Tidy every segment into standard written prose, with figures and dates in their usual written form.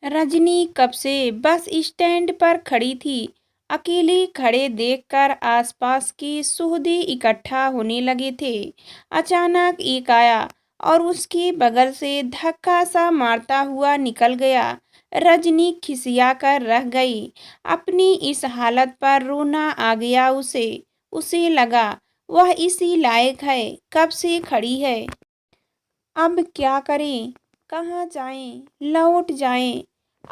रजनी कब से bus stand पर खड़ी थी। अकेली खड़े देखकर आसपास के सुहरे इकट्ठा होने लगे थे। अचानक एक आया और उसके बगल से धक्का सा मारता हुआ निकल गया। रजनी खिसिया कर रह गई। अपनी इस हालत पर रोना आ गया उसे। उसे लगा वह इसी लायक है, कब से खड़ी है। अब क्या करें, कहाँ जाएं, लौट जाएं।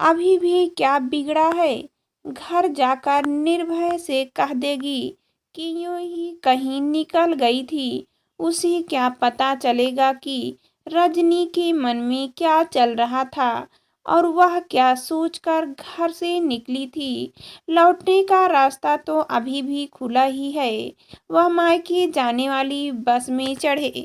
अभी भी क्या बिगड़ा है। घर जाकर निर्भय से कह देगी कि यूं ही कहीं निकल गई थी। उसे क्या पता चलेगा कि रजनी के मन में क्या चल रहा था और वह क्या सोचकर घर से निकली थी। लौटने का रास्ता तो अभी भी खुला ही है। वह मायके जाने वाली बस में चढ़े।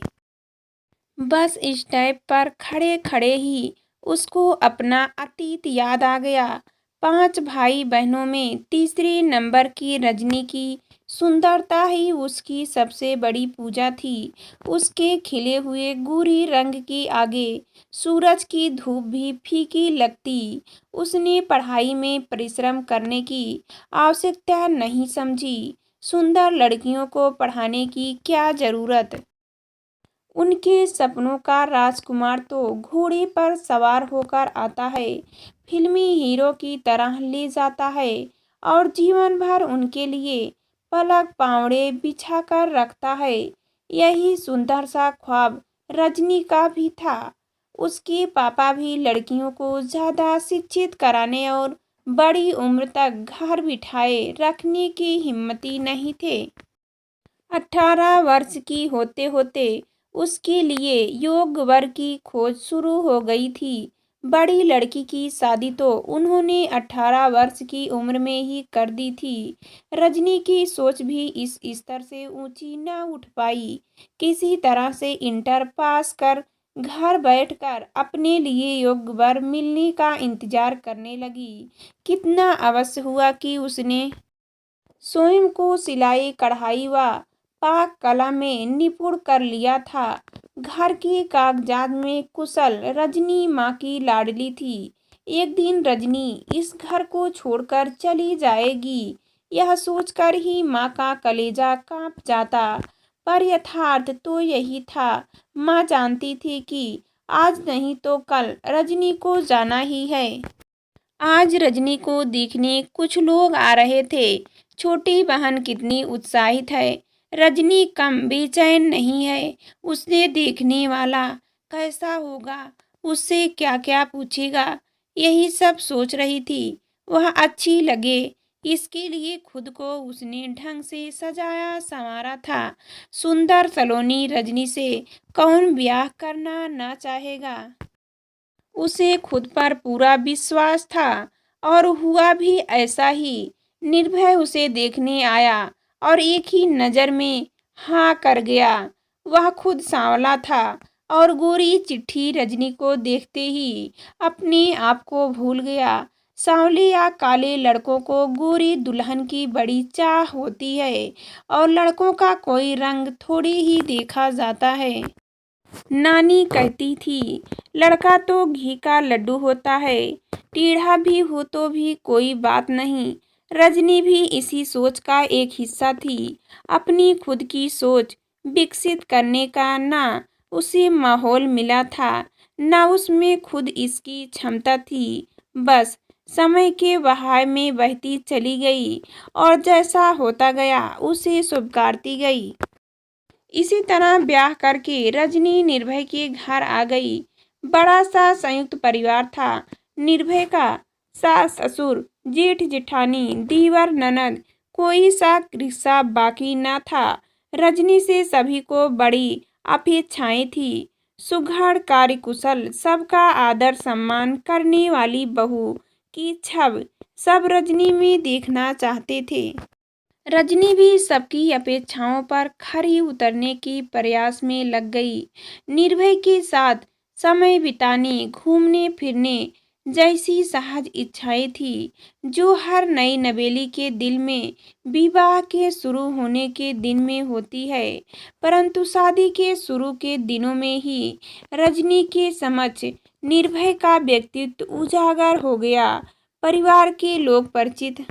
बस स्टॉप पर खड़े खड़े ही उसको अपना अतीत याद आ गया। 5 भाई बहनों में तीसरे नंबर की रजनी की सुंदरता ही उसकी सबसे बड़ी पूजा थी। उसके खिले हुए गोरी रंग के आगे सूरज की धूप भी फीकी लगती। उसने पढ़ाई में परिश्रम करने की आवश्यकता नहीं समझी। सुंदर लड़कियों को पढ़ाने की क्या जरूरत। उनके सपनों का राजकुमार तो घोड़े पर सवार होकर आता है, फिल्मी हीरो की तरह ले जाता है और जीवन भर उनके लिए पलक पावड़े बिछा कर रखता है। यही सुंदर सा ख्वाब रजनी का भी था। उसके पापा भी लड़कियों को ज़्यादा शिक्षित कराने और बड़ी उम्र तक घर बिठाए रखने की हिम्मती नहीं थे। 18 वर्ष की होते होते उसके लिए योग्य वर की खोज शुरू हो गई थी। बड़ी लड़की की शादी तो उन्होंने 18 वर्ष की उम्र में ही कर दी थी। रजनी की सोच भी इस स्तर से ऊंची न उठ पाई। किसी तरह से इंटर पास कर घर बैठकर अपने लिए योग्य वर मिलने का इंतजार करने लगी। कितना अवश्य हुआ कि उसने स्वयं को सिलाई कढ़ाई व पाक कला में निपुण कर लिया था। घर के कागजात में कुशल रजनी माँ की लाडली थी। एक दिन रजनी इस घर को छोड़कर चली जाएगी, यह सोचकर ही माँ का कलेजा कांप जाता। पर यथार्थ तो यही था। माँ जानती थी कि आज नहीं तो कल रजनी को जाना ही है। आज रजनी को देखने कुछ लोग आ रहे थे। छोटी बहन कितनी उत्साहित है, रजनी कम बेचैन नहीं है। उसे देखने वाला कैसा होगा, उससे क्या क्या पूछेगा, यही सब सोच रही थी। वह अच्छी लगे, इसके लिए खुद को उसने ढंग से सजाया संवारा था। सुंदर सलोनी रजनी से कौन ब्याह करना ना चाहेगा। उसे खुद पर पूरा विश्वास था और हुआ भी ऐसा ही। निर्भय उसे देखने आया और एक ही नज़र में हाँ कर गया। वह खुद सांवला था और गोरी चिट्ठी रजनी को देखते ही अपने आप को भूल गया। सांवले या काले लड़कों को गोरी दुल्हन की बड़ी चाह होती है और लड़कों का कोई रंग थोड़ी ही देखा जाता है। नानी कहती थी, लड़का तो घी का लड्डू होता है, टेढ़ा भी हो तो भी कोई बात नहीं। रजनी भी इसी सोच का एक हिस्सा थी। अपनी खुद की सोच विकसित करने का ना उसे माहौल मिला था, ना उसमें खुद इसकी क्षमता थी। बस समय के बहाव में बहती चली गई और जैसा होता गया उसे स्वीकारती गई। इसी तरह ब्याह करके रजनी निर्भय के घर आ गई। बड़ा सा संयुक्त परिवार था। निर्भय का सास ससुर जेठ जेठानी दीवर ननद, कोई सा रिश्ता बाकी न था। रजनी से सभी को बड़ी अपेक्षाएं थी। सुघड़ कार्यकुशल, सबका आदर सम्मान करने वाली बहू की छब सब रजनी में देखना चाहते थे। रजनी भी सबकी अपेक्षाओं पर खरी उतरने के प्रयास में लग गई। निर्भय के साथ समय बिताने, घूमने फिरने जैसी सहज इच्छाएं थी जो हर नई नवेली के दिल में विवाह के शुरू होने के दिन में होती है। परंतु शादी के शुरू के दिनों में ही रजनी के समक्ष निर्भय का व्यक्तित्व उजागर हो गया। परिवार के लोग परिचित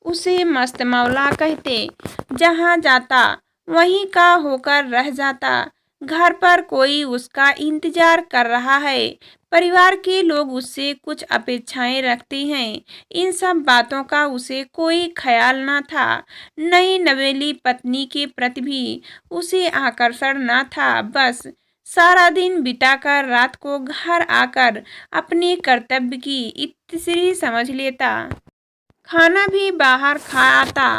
उसे मस्त मौला कहते। जहाँ जाता वहीं का होकर रह जाता। घर पर कोई उसका इंतजार कर रहा है। परिवार के लोग उससे कुछ अपेक्षाएं रखते हैं। इन सब बातों का उसे कोई ख्याल न था। नई नवेली पत्नी के प्रति भी उसे आकर्षण न था। बस सारा दिन बिताकर रात को घर आकर अपने कर्तव्य की इत्तिश्री समझ लेता। खाना भी बाहर खा आता।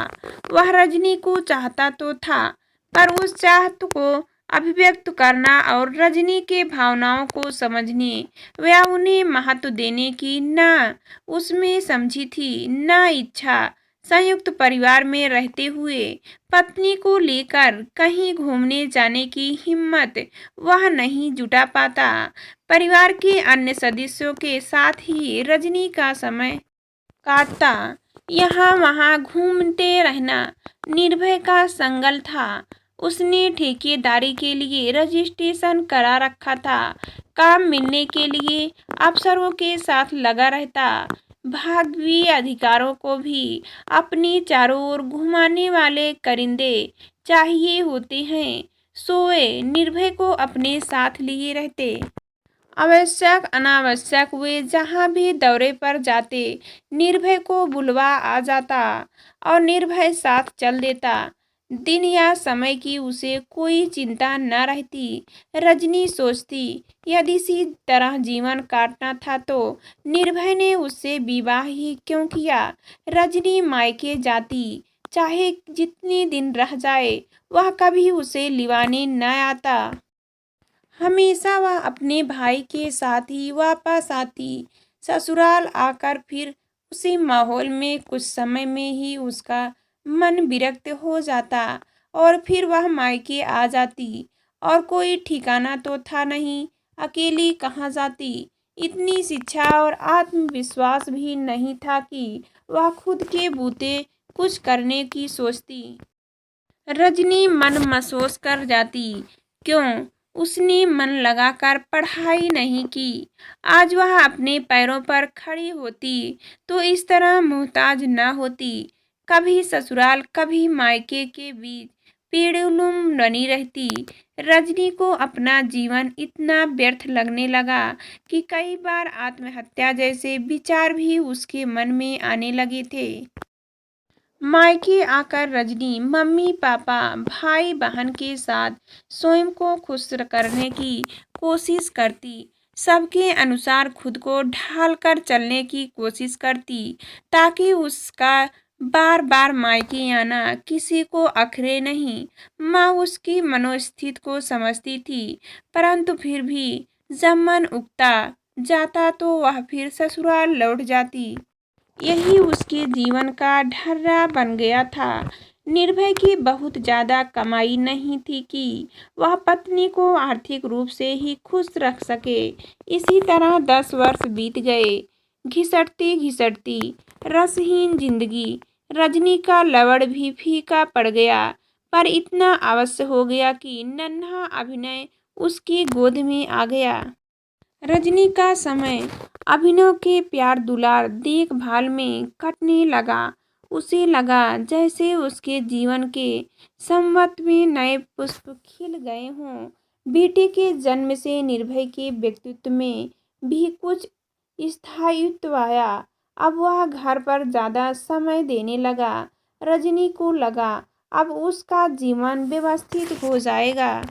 वह रजनी को चाहता तो था, पर उस चाहत को अभिव्यक्त करना और रजनी के भावनाओं को समझने व उन्हें महत्व देने की न उसमें समझी थी न इच्छा। संयुक्त परिवार में रहते हुए पत्नी को लेकर कहीं घूमने जाने की हिम्मत वह नहीं जुटा पाता। परिवार के अन्य सदस्यों के साथ ही रजनी का समय काटता। यहाँ वहाँ घूमते रहना निर्भय का संगल था। उसने ठेकेदारी के लिए रजिस्ट्रेशन करा रखा था। काम मिलने के लिए अफसरों के साथ लगा रहता। भाग्वी अधिकारों को भी अपनी चारों ओर घुमाने वाले करिंदे चाहिए होते हैं। सोए निर्भय को अपने साथ लिए रहते। आवश्यक अनावश्यक वे जहाँ भी दौरे पर जाते निर्भय को बुलवा आ जाता और निर्भय साथ चल देता। दिन या समय की उसे कोई चिंता न रहती। रजनी सोचती यदि इसी तरह जीवन काटना था तो निर्भय ने उससे विवाह ही क्यों किया। रजनी मायके जाती चाहे जितने दिन रह जाए वह कभी उसे लिवाने न आता। हमेशा वह अपने भाई के साथ ही वापस आती। ससुराल आकर फिर उसी माहौल में कुछ समय में ही उसका मन विरक्त हो जाता और फिर वह मायके आ जाती। और कोई ठिकाना तो था नहीं, अकेली कहाँ जाती। इतनी शिक्षा और आत्मविश्वास भी नहीं था कि वह खुद के बूते कुछ करने की सोचती। रजनी मन महसूस कर जाती। क्यों उसने मन लगाकर पढ़ाई नहीं की। आज वह अपने पैरों पर खड़ी होती तो इस तरह मोहताज न होती। कभी ससुराल कभी मायके के बीच पेड़ुलुम बनी रहती। रजनी को अपना जीवन इतना व्यर्थ लगने लगा कि कई बार आत्महत्या जैसे विचार भी उसके मन में आने लगे थे। मायके आकर रजनी मम्मी पापा भाई बहन के साथ स्वयं को खुश करने की कोशिश करती। सबके अनुसार खुद को ढाल कर चलने की कोशिश करती ताकि उसका बार बार मायके आना किसी को अखरे नहीं। माँ उसकी मनोस्थिति को समझती थी, परंतु फिर भी जब मन उगता जाता तो वह फिर ससुराल लौट जाती। यही उसके जीवन का ढर्रा बन गया था। निर्भय की बहुत ज्यादा कमाई नहीं थी कि वह पत्नी को आर्थिक रूप से ही खुश रख सके। इसी तरह 10 वर्ष बीत गए। घिसटती घिसटती रसहीन जिंदगी। रजनी का लवड़ भी फीका पड़ गया, पर इतना अवश्य हो गया कि नन्हा अभिनय उसकी गोद में आ गया। रजनी का समय अभिनव के प्यार दुलार देखभाल में कटने लगा। उसे लगा जैसे उसके जीवन के संवत में नए पुष्प खिल गए हों। बेटे के जन्म से निर्भय के व्यक्तित्व में भी कुछ स्थायित्व आया। अब वह घर पर ज्यादा समय देने लगा। रजनी को लगा अब उसका जीवन व्यवस्थित हो जाएगा।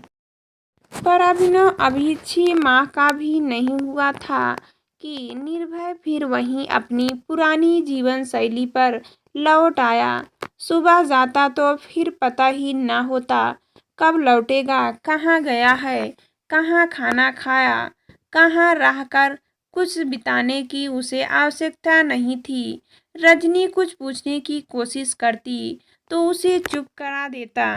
पर अभिनव अभी 6 माह का भी नहीं हुआ था कि निर्भय फिर वहीं अपनी पुरानी जीवन शैली पर लौट आया। सुबह जाता तो फिर पता ही न होता कब लौटेगा, कहाँ गया है, कहाँ खाना खाया, कहाँ रहकर कुछ बिताने की उसे आवश्यकता नहीं थी। रजनी कुछ पूछने की कोशिश करती तो उसे चुप करा देता।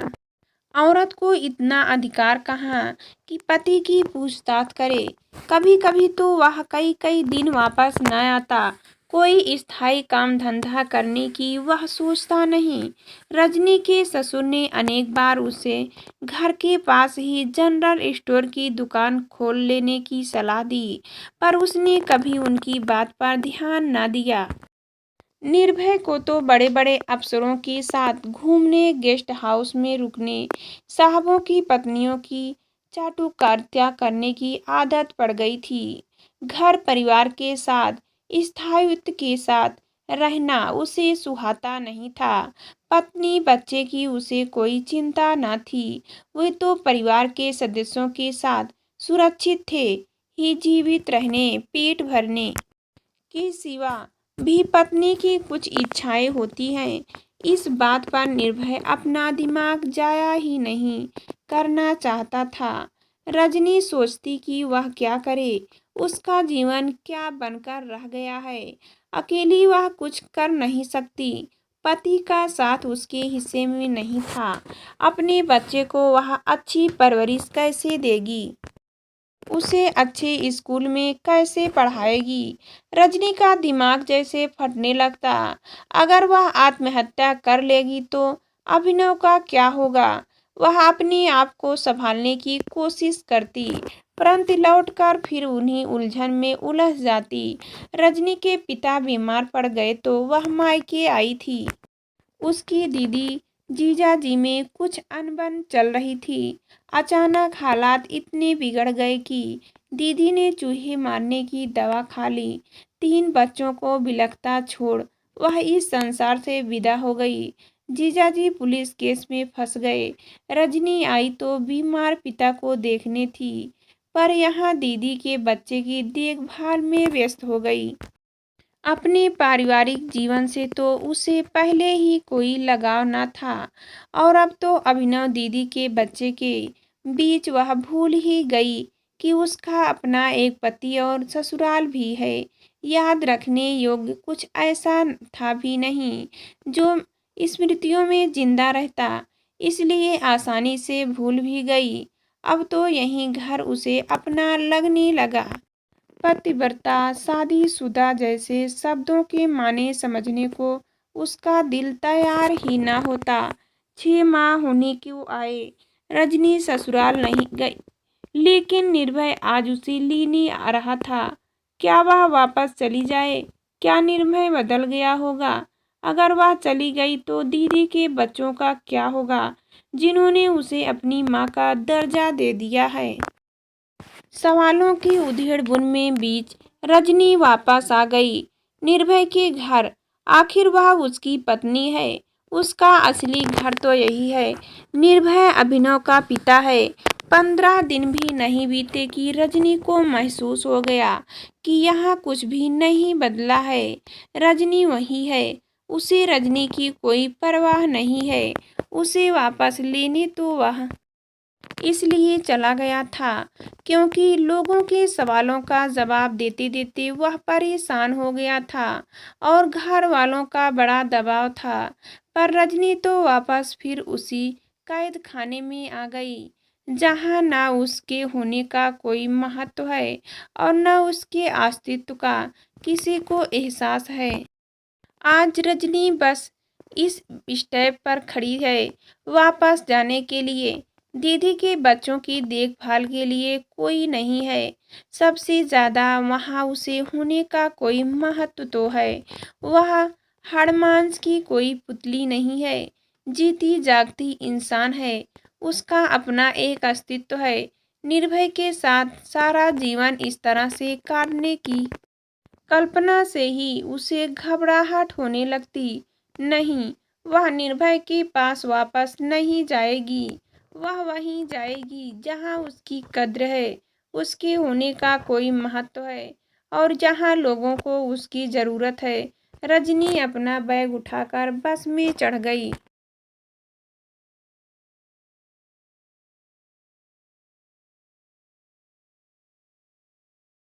औरत को इतना अधिकार कहाँ कि पति की पूछताछ करे। कभी कभी तो वह कई कई दिन वापस न आता कोई स्थायी काम धंधा करने की वह सोचता नहीं। रजनी के ससुर ने अनेक बार उसे घर के पास ही जनरल स्टोर की दुकान खोल लेने की सलाह दी, पर उसने कभी उनकी बात पर ध्यान न दिया। निर्भय को तो बड़े बड़े अफसरों के साथ घूमने, गेस्ट हाउस में रुकने, साहबों की पत्नियों की चाटुकारिता करने की आदत पड़ गई थी। घर परिवार के साथ, स्थायित्व के साथ रहना उसे सुहाता नहीं था। पत्नी बच्चे की उसे कोई चिंता न थी। वे तो परिवार के सदस्यों के साथ सुरक्षित थे ही। जीवित रहने, पेट भरने के सिवा भी पत्नी की कुछ इच्छाएं होती हैं, इस बात पर निर्भय अपना दिमाग जाया ही नहीं करना चाहता था। रजनी सोचती कि वह क्या करे, उसका जीवन क्या बनकर रह गया है। अकेली वह कुछ कर नहीं सकती, पति का साथ उसके हिस्से में नहीं था। अपने बच्चे को वह अच्छी परवरिश कैसे देगी, उसे अच्छे स्कूल में कैसे पढ़ाएगी। रजनी का दिमाग जैसे फटने लगता। अगर वह आत्महत्या कर लेगी तो अभिनव का क्या होगा। वह अपने आप को संभालने की कोशिश करती, परंतु लौटकर फिर उन्हीं उलझन में उलझ जाती। रजनी के पिता बीमार पड़ गए तो वह मायके आई थी। उसकी दीदी जीजाजी में कुछ अनबन चल रही थी। अचानक हालात इतने बिगड़ गए कि दीदी ने चूहे मारने की दवा खा ली। 3 बच्चों को बिलखता छोड़ वह इस संसार से विदा हो गई। जीजाजी पुलिस केस में फंस गए। रजनी आई तो बीमार पिता को देखने थी, पर यहाँ दीदी के बच्चे की देखभाल में व्यस्त हो गई। अपने पारिवारिक जीवन से तो उसे पहले ही कोई लगाव न था, और अब तो अभिनव दीदी के बच्चे के बीच वह भूल ही गई कि उसका अपना एक पति और ससुराल भी है। याद रखने योग्य कुछ ऐसा था भी नहीं जो स्मृतियों में जिंदा रहता, इसलिए आसानी से भूल भी गई। अब तो यही घर उसे अपना लगने लगा। पतिव्रता, शादीशुदा जैसे शब्दों के माने समझने को उसका दिल तैयार ही न होता। 6 माह होने क्यों आए, रजनी ससुराल नहीं गई, लेकिन निर्भय आज उसे लेने आ रहा था। क्या वह वापस चली जाए? क्या निर्भय बदल गया होगा? अगर वह चली गई तो दीदी के बच्चों का क्या होगा, जिन्होंने उसे अपनी माँ का दर्जा दे दिया है। सवालों की उधेड़-बुन में बीच रजनी वापस आ गई निर्भय के घर। आखिर वह उसकी पत्नी है, उसका असली घर तो यही है। निर्भय अभिनव का पिता है। 15 दिन भी नहीं बीते कि रजनी को महसूस हो गया कि यहाँ कुछ भी नहीं बदला है। रजनी वही है, उसे रजनी की कोई परवाह नहीं है। उसे वापस लेने तो वह इसलिए चला गया था क्योंकि लोगों के सवालों का जवाब देते देते वह परेशान हो गया था, और घर वालों का बड़ा दबाव था। पर रजनी तो वापस फिर उसी कैद खाने में आ गई, जहां न उसके होने का कोई महत्व है और न उसके अस्तित्व का किसी को एहसास है। आज रजनी बस इस स्टेप पर खड़ी है, वापस जाने के लिए। दीदी के बच्चों की देखभाल के लिए कोई नहीं है। सबसे ज़्यादा वहाँ उसे होने का कोई महत्व तो है। वह हड़मांस की कोई पुतली नहीं है, जीती जागती इंसान है। उसका अपना एक अस्तित्व है। निर्भय के साथ सारा जीवन इस तरह से काटने की कल्पना से ही उसे घबराहट होने लगती। नहीं, वह निर्भय के पास वापस नहीं जाएगी। वह वहीं जाएगी जहां उसकी कद्र है, उसके होने का कोई महत्व है, और जहां लोगों को उसकी ज़रूरत है। रजनी अपना बैग उठाकर बस में चढ़ गई।